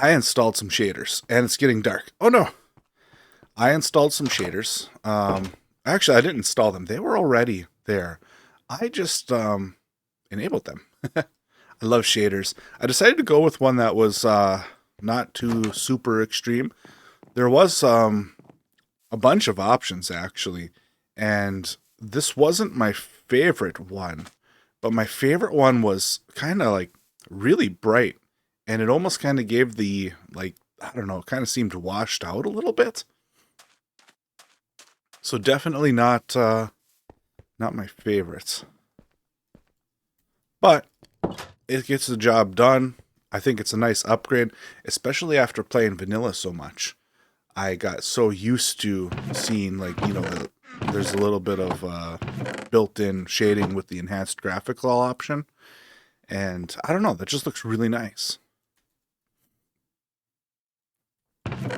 I installed some shaders, and it's getting dark. Oh no! I installed some shaders. Actually, I didn't install them. They were already there. I just enabled them. I love shaders. I decided to go with one that was not too super extreme. There was a bunch of options, actually, and this wasn't my favorite one. But my favorite one was kind of like really bright, and it almost kind of gave the, like, I don't know, it kind of seemed washed out a little bit. So definitely not my favorites. But it gets the job done. I think it's a nice upgrade, especially after playing vanilla so much. I got so used to seeing, like, there's a little bit of built-in shading with the enhanced graphical option. And I don't know, that just looks really nice.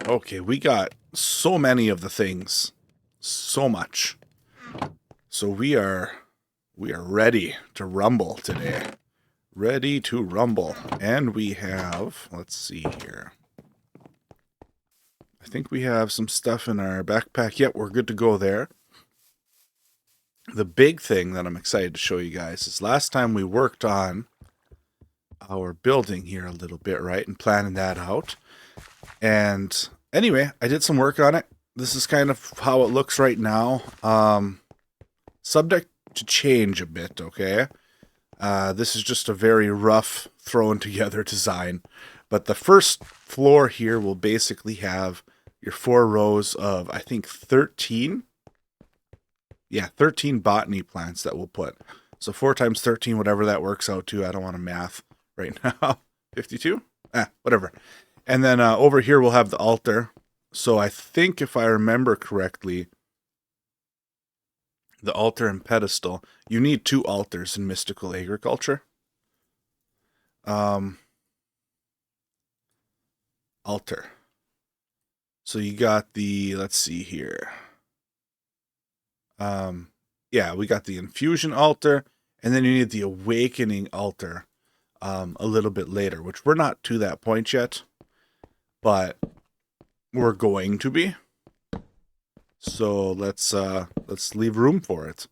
Okay, we got so many of the things. So much. So we are ready to rumble today. Ready to rumble. And we have, let's see here. I think we have some stuff in our backpack. Yep, we're good to go there. The big thing that I'm excited to show you guys is last time we worked on our building here a little bit, right? And planning that out. And anyway, I did some work on it. This is kind of how it looks right now. Subject to change a bit, okay? This is just a very rough, thrown together design. But the first floor here will basically have your 4 rows of, I think, 13. Yeah, 13 botany plants that we'll put. So 4 times 13, whatever that works out to. I don't want to math right now. 52? Whatever. And then over here we'll have the altar. So I think if I remember correctly, the altar and pedestal, you need 2 altars in mystical agriculture. Altar. So you got the, let's see here. Yeah, we got the infusion altar, and then you need the awakening altar a little bit later, which we're not to that point yet, but we're going to be. So let's leave room for it.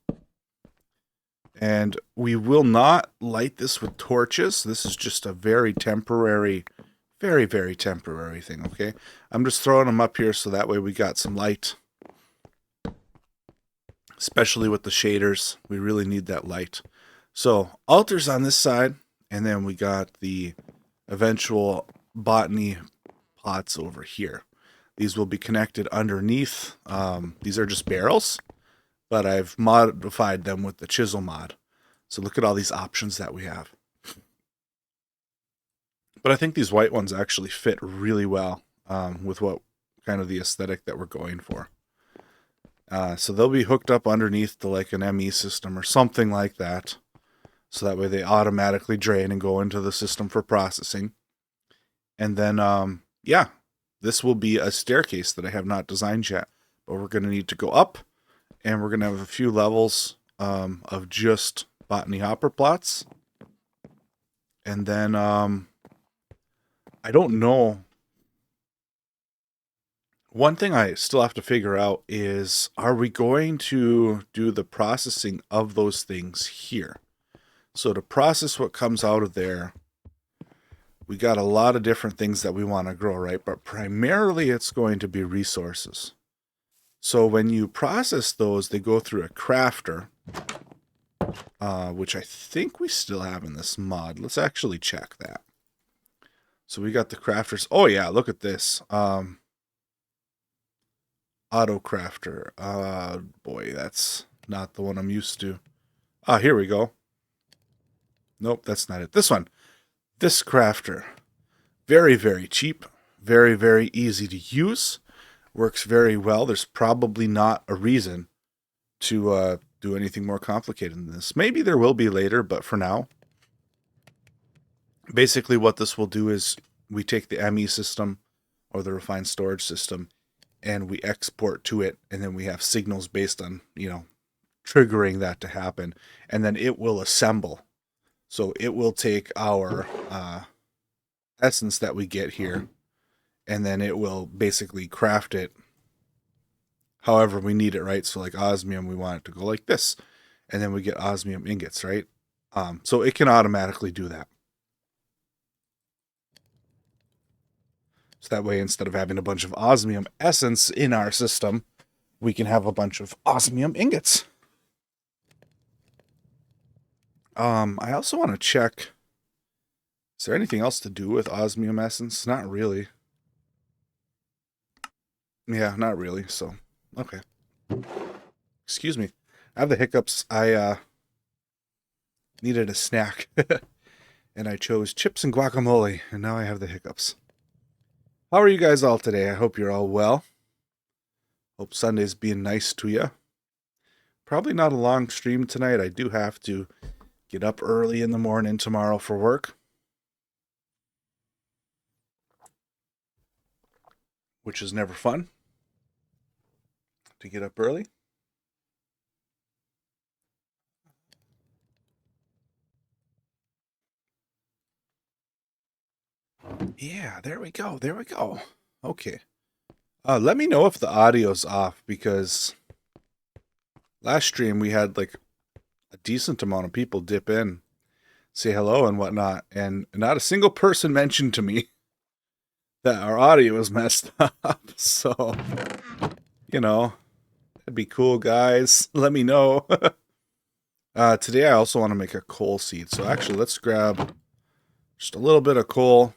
And we will not light this with torches. This is just a very temporary, very, very temporary thing, okay? I'm just throwing them up here so that way we got some light. Especially with the shaders, we really need that light. So, altars on this side, and then we got the eventual botany pots over here. These will be connected underneath. These are just barrels, but I've modified them with the chisel mod. So look at all these options that we have. But I think these white ones actually fit really well with what kind of the aesthetic that we're going for. So they'll be hooked up underneath to like an ME system or something like that. So that way they automatically drain and go into the system for processing. And then, yeah, this will be a staircase that I have not designed yet. But we're going to need to go up. And we're going to have a few levels of just botany hopper plots. And then, I don't know. One thing I still have to figure out is, are we going to do the processing of those things here? So to process what comes out of there, we got a lot of different things that we want to grow, right? But primarily it's going to be resources. So when you process those, they go through a crafter, which I think we still have in this mod. Let's actually check that. So we got the crafters. Oh yeah, look at this. Auto crafter. Boy, that's not the one I'm used to. Ah, here we go. Nope, that's not it. This one. This crafter. Very, very cheap. Very, very easy to use. Works very well. There's probably not a reason to do anything more complicated than this. Maybe there will be later, but for now. Basically what this will do is we take the ME system or the refined storage system and we export to it, and then we have signals based on, triggering that to happen, and then it will assemble. So it will take our essence that we get here, and then it will basically craft it however we need it, right? So like osmium, we want it to go like this, and then we get osmium ingots, right? So it can automatically do that. So that way, instead of having a bunch of osmium essence in our system, we can have a bunch of osmium ingots. I also want to check, is there anything else to do with osmium essence? Not really. Yeah, not really, so, okay. Excuse me. I have the hiccups. I needed a snack, and I chose chips and guacamole, and now I have the hiccups. How are you guys all today? I hope you're all well. Hope Sunday's being nice to you. Probably not a long stream tonight. I do have to get up early in the morning tomorrow for work, which is never fun to get up early. Yeah, there we go. There we go. Okay. Let me know if the audio's off, because last stream we had like a decent amount of people dip in, say hello and whatnot, and not a single person mentioned to me that our audio was messed up. So, you know, that'd be cool, guys. Let me know. Today I also want to make a coal seed. So actually, let's grab just a little bit of coal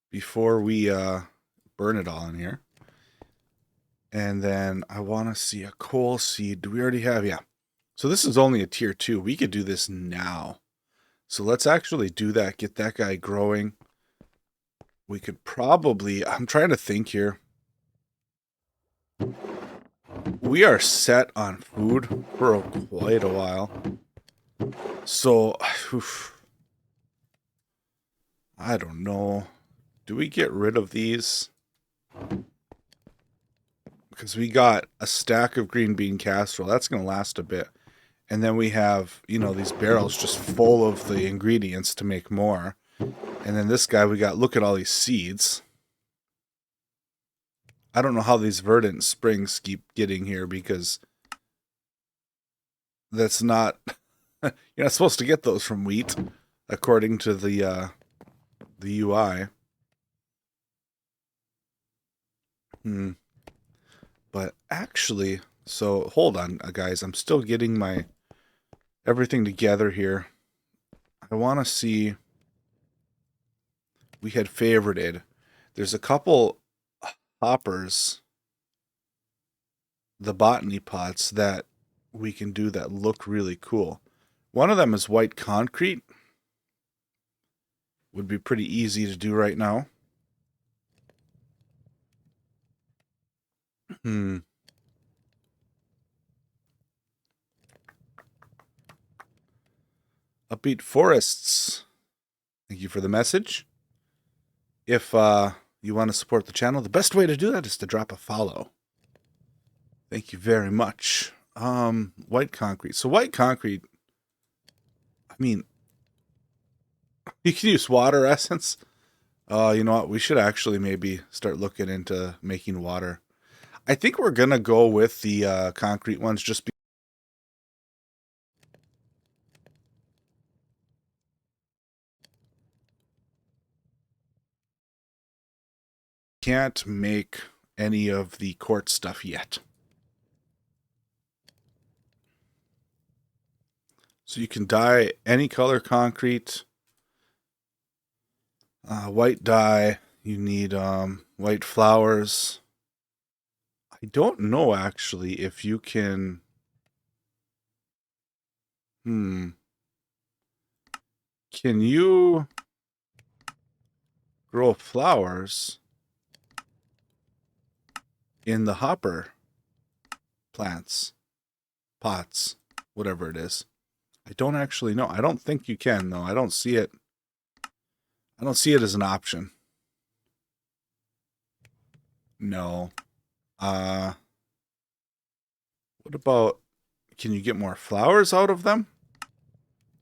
before we burn it all in here. And then I want to see a coal seed. Do we already have? Yeah. So this is only a tier 2. We could do this now. So let's actually do that. Get that guy growing. We could probably, I'm trying to think here. We are set on food for quite a while. So, I don't know. Do we get rid of these? Because we got a stack of green bean casserole. That's going to last a bit. And then we have, you know, these barrels just full of the ingredients to make more. And then this guy, we got, look at all these seeds. I don't know how these verdant springs keep getting here, because that's not, you're not supposed to get those from wheat, according to the UI. But actually, so hold on, guys. I'm still getting my everything together here. I want to see. We had favorited. There's a couple hoppers, the botany pots, that we can do that look really cool. One of them is white concrete. Would be pretty easy to do right now. Upbeat Forests. Thank you for the message. If you want to support the channel, the best way to do that is to drop a follow. Thank you very much. White concrete. So white concrete, I mean, you can use water essence. You know what? We should actually maybe start looking into making water. I think we're going to go with the concrete ones, just because we can't make any of the quartz stuff yet. So you can dye any color concrete. White dye, you need white flowers. I don't know, actually, if you can... Can you grow flowers in the hopper plants, pots, whatever it is? I don't actually know. I don't think you can, though. I don't see it. I don't see it as an option. No. What about, can you get more flowers out of them?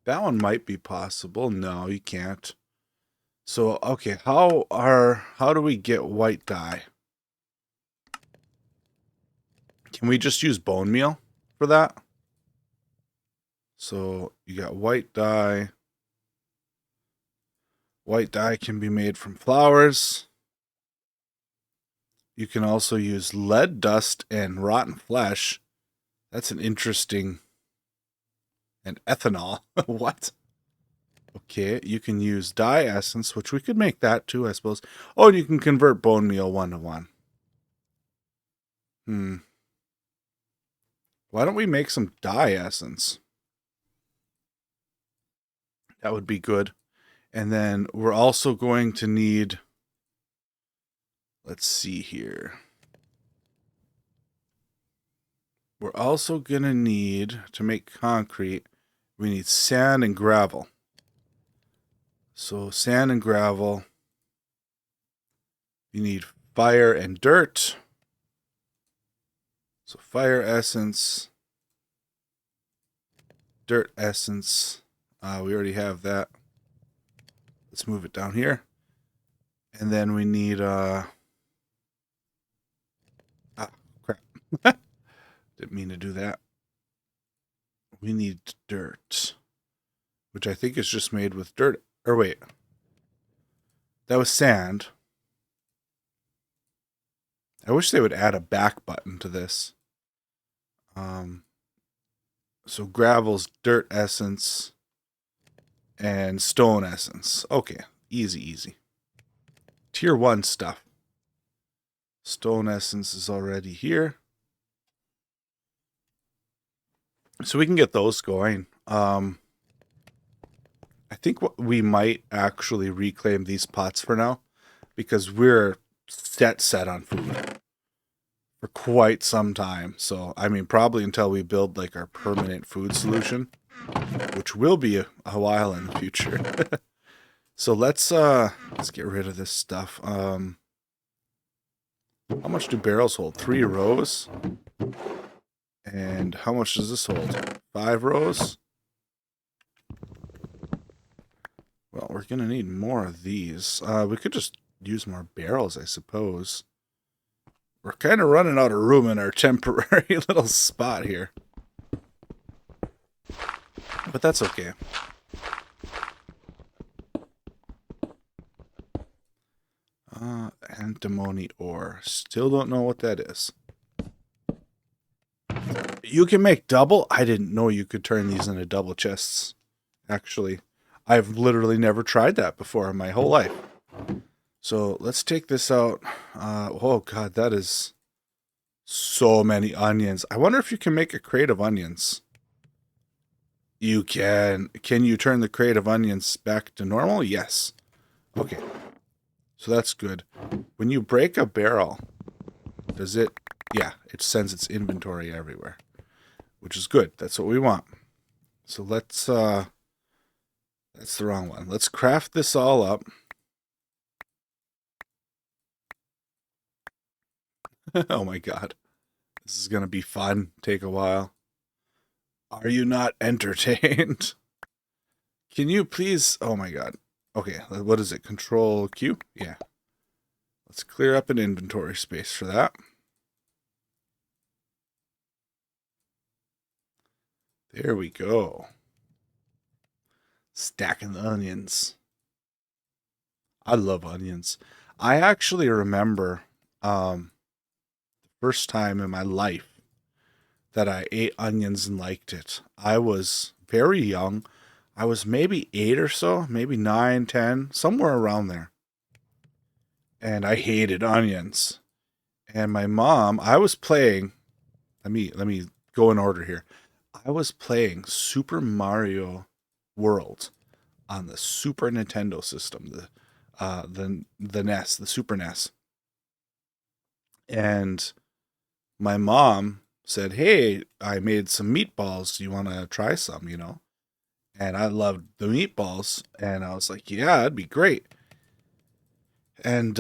That one might be possible. No, you can't. So, okay, how do we get white dye? Can we just use bone meal for that? So, you got white dye. White dye can be made from flowers. You can also use lead dust and rotten flesh. That's an interesting... And ethanol. What? Okay, you can use dye essence, which we could make that too, I suppose. Oh, and you can convert bone meal 1-to-1. Why don't we make some dye essence? That would be good. And then we're also going to need... Let's see here. We're also going to need, to make concrete, we need sand and gravel. So sand and gravel. You need fire and dirt. So fire essence. Dirt essence. We already have that. Let's move it down here. And then we need... crap. Didn't mean to do that. We need dirt. Which I think is just made with dirt. Or wait. That was sand. I wish they would add a back button to this. So gravel's dirt essence and stone essence. Okay, easy. Tier 1 stuff. Stone essence is already here. So we can get those going. I think we might actually reclaim these pots for now, because we're set on food for quite some time. So, I mean, probably until we build like our permanent food solution, which will be a while in the future. So let's get rid of this stuff. How much do barrels hold? 3 rows. And how much does this hold? 5 rows. Well, we're going to need more of these. We could just use more barrels, I suppose. We're kind of running out of room in our temporary little spot here. But that's okay. Antimony ore. Still don't know what that is. You can make double? I didn't know you could turn these into double chests. Actually, I've literally never tried that before in my whole life. So let's take this out. Oh god, that is so many onions. I wonder if you can make a crate of onions. You can. Can you turn the crate of onions back to normal? Yes. Okay. So that's good. When you break a barrel, does it... Yeah, it sends its inventory everywhere, which is good. That's what we want. So let's... That's the wrong one. Let's craft this all up. Oh my god. This is going to be fun. Take a while. Are you not entertained? Can you please... Oh my god. Okay, what is it? Control Q? Yeah. Let's clear up an inventory space for that. There we go. Stacking the onions. I love onions. I actually remember the first time in my life that I ate onions and liked it. I was very young. I was maybe 8 or so, maybe 9, 10, somewhere around there. And I hated onions. And my mom, I was playing, let me go in order here. I was playing Super Mario World on the Super Nintendo system, the NES, the Super NES. And my mom said, "Hey, I made some meatballs. Do you want to try some, you know?" And I loved the meatballs, and I was like, "Yeah, that'd be great." And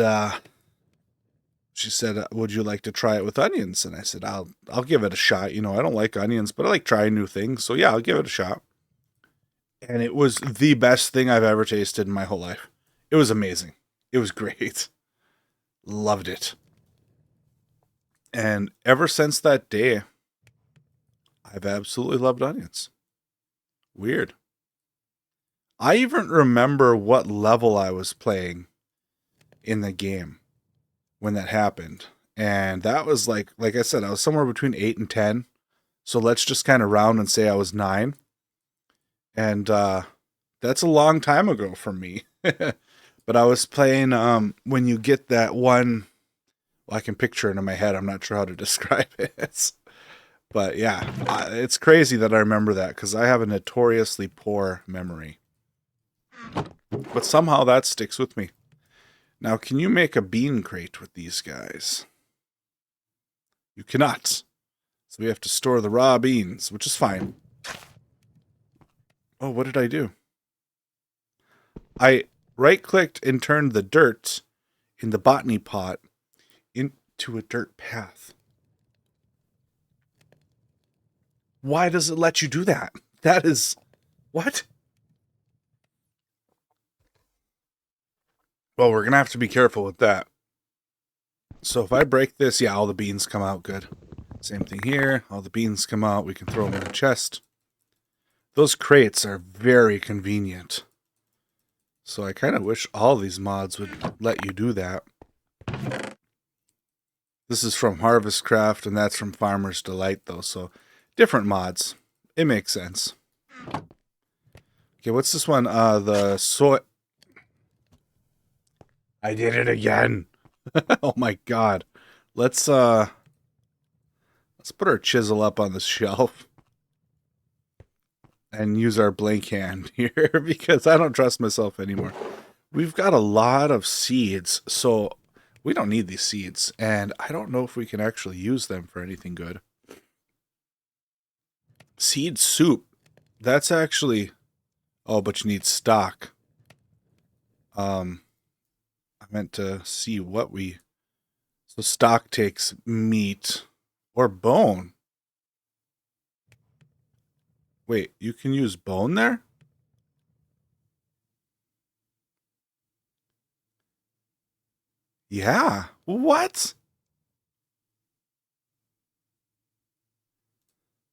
she said, "Would you like to try it with onions?" And I said, "I'll give it a shot. You know, I don't like onions, but I like trying new things. So yeah, I'll give it a shot." And it was the best thing I've ever tasted in my whole life. It was amazing. It was great. Loved it. And ever since that day, I've absolutely loved onions. Weird. I even remember what level I was playing in the game when that happened. And that was like I said, I was somewhere between 8 and 10. So let's just kind of round and say I was 9. And that's a long time ago for me. But I was playing when you get that one, well, I can picture it in my head. I'm not sure how to describe it. But yeah, it's crazy that I remember that because I have a notoriously poor memory. But somehow that sticks with me. Now, can you make a bean crate with these guys? You cannot. So we have to store the raw beans, which is fine. Oh, what did I do? I right-clicked and turned the dirt in the botany pot into a dirt path. Why does it let you do that? That is... What? Well, we're going to have to be careful with that. So if I break this, yeah, all the beans come out good. Same thing here. All the beans come out. We can throw them in the chest. Those crates are very convenient. So I kind of wish all these mods would let you do that. This is from Harvestcraft, and that's from Farmer's Delight, though. So different mods. It makes sense. Okay, what's this one? The soy... I did it again. Oh my god. Let's put our chisel up on the shelf and use our blank hand here because I don't trust myself anymore. We've got a lot of seeds, so we don't need these seeds, and I don't know if we can actually use them for anything good. Seed soup. That's actually... Oh, but you need stock. I meant to see what we... So stock takes meat or bone. Wait, you can use bone there? Yeah. What?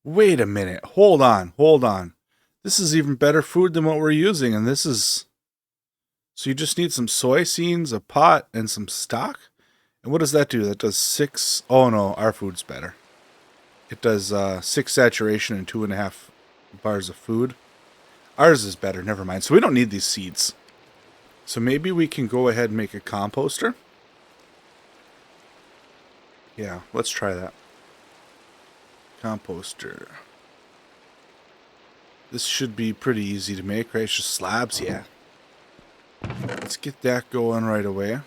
Wait a minute. Hold on. Hold on. This is even better food than what we're using, and this is... So you just need some soy seeds, a pot, and some stock? And what does that do? That does 6... Oh no, our food's better. It does 6 saturation and 2.5 bars of food. Ours is better, never mind. So we don't need these seeds. So maybe we can go ahead and make a composter. Yeah, let's try that. Composter. This should be pretty easy to make, right? It's just slabs, yeah. Let's get that going right away.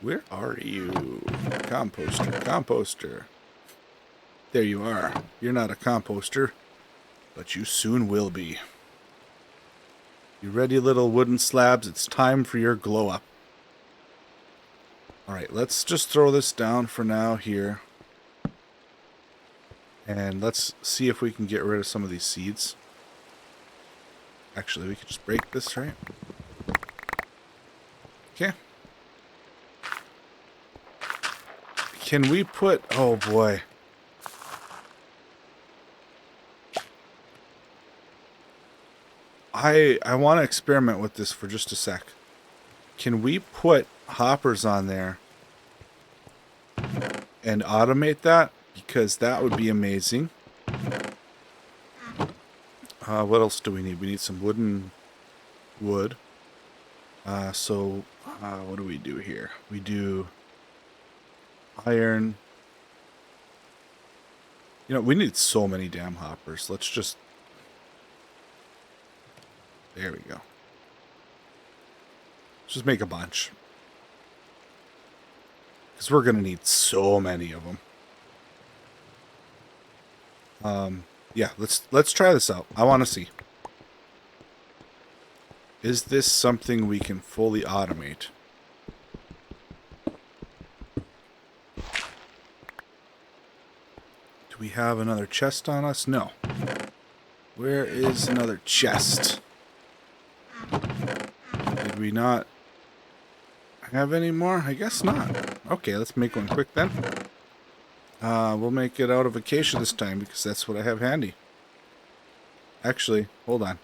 Where are you? Composter, composter. There you are. You're not a composter, but you soon will be. You ready, little wooden slabs? It's time for your glow up. Alright, let's just throw this down for now here. And let's see if we can get rid of some of these seeds. Actually, we could just break this, right? Okay. Can we put... Oh, boy. I want to experiment with this for just a sec. Can we put hoppers on there and automate that? Because that would be amazing. What else do we need? We need some wooden wood. So what do we do here? We do iron. You know, we need so many damn hoppers. Let's just... There we go. Let's just make a bunch. Because we're going to need so many of them. Yeah, let's try this out. I want to see. Is this something we can fully automate? Do we have another chest on us? No. Where is another chest? Did we not have any more? I guess not. Okay, let's make one quick then. We'll make it out of acacia this time because that's what I have handy. Actually, hold on.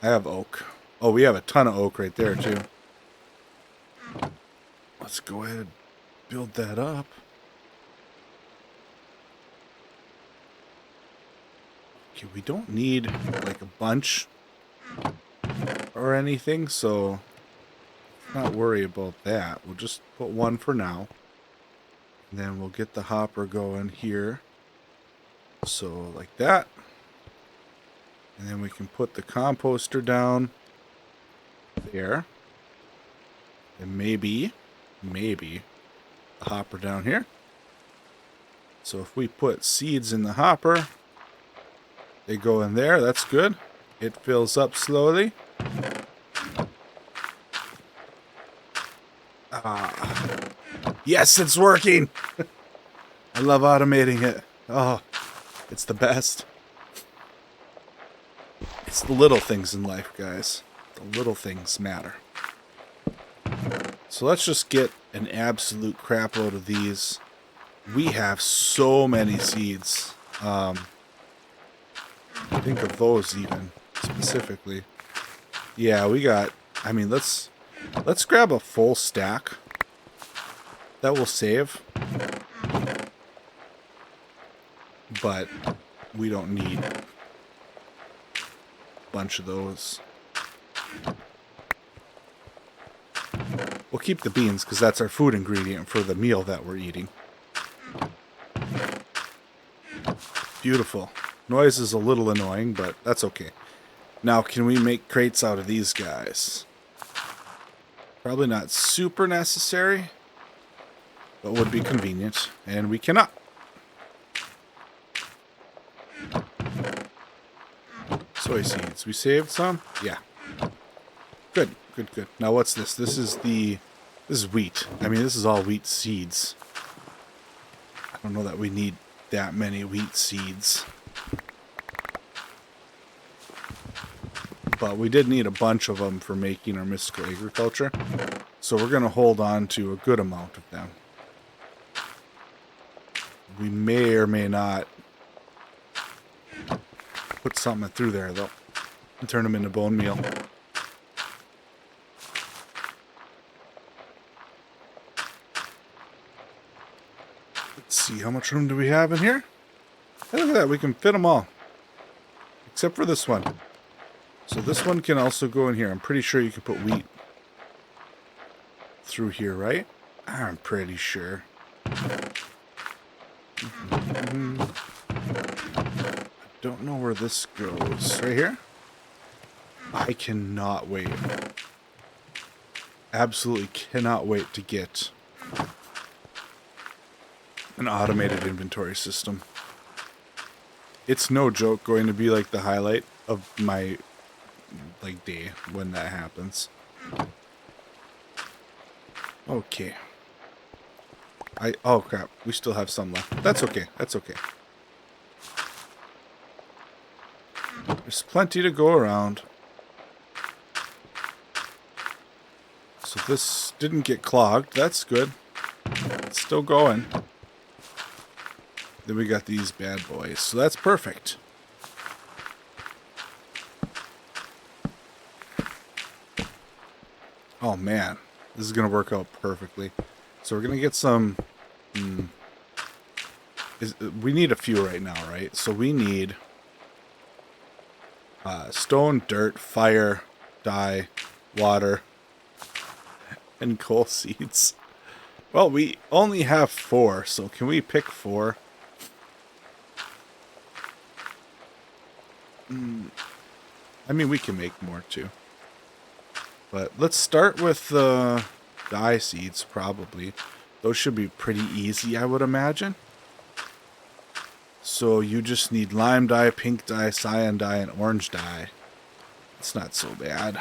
I have oak. Oh, we have a ton of oak right there too. Let's go ahead and build that up. Okay, we don't need like a bunch or anything, so not worry about that. We'll just put one for now. And then we'll get the hopper going here. So like that. And then we can put the composter down there. And maybe the hopper down here. So if we put seeds in the hopper, they go in there. That's good. It fills up slowly. Yes, it's working. I love automating it. Oh, it's the best. It's the little things in life, guys. The little things matter. So let's just get an absolute crap load of these. We have so many seeds. Think of those even specifically. Yeah, we got. I mean, let's grab a full stack. That will save. But we don't need a bunch of those. We'll keep the beans because that's our food ingredient for the meal that we're eating. Beautiful. Noise is a little annoying, but that's okay. Now, can we make crates out of these guys? Probably not super necessary, but would be convenient, and we cannot. Soy seeds. We saved some? Yeah. Good. Now what's this? This is wheat. I mean, this is all wheat seeds. I don't know that we need that many wheat seeds. But we did need a bunch of them for making our mystical agriculture. So we're going to hold on to a good amount of them. We may or may not put something through there, though, and turn them into bone meal. Let's see, how much room do we have in here? Hey, look at that, we can fit them all. Except for this one. So this one can also go in here. I'm pretty sure you can put wheat through here, right? I'm pretty sure. I don't know where this goes. Right here? I cannot wait. Absolutely cannot wait to get an automated inventory system. It's no joke going to be like the highlight of my day when that happens. Okay. Oh crap, we still have some left. That's okay. There's plenty to go around. So this didn't get clogged. That's good. It's still going. Then we got these bad boys. So that's perfect. Oh man, this is going to work out perfectly. So we're going to get some... we need a few right now, right? So we need stone, dirt, fire, dye, water, and coal seeds. Well, we only have 4, so can we pick 4? I mean, we can make more too. But let's start with the dye seeds, probably. Those should be pretty easy, I would imagine. So you just need lime dye, pink dye, cyan dye, and orange dye. It's not so bad.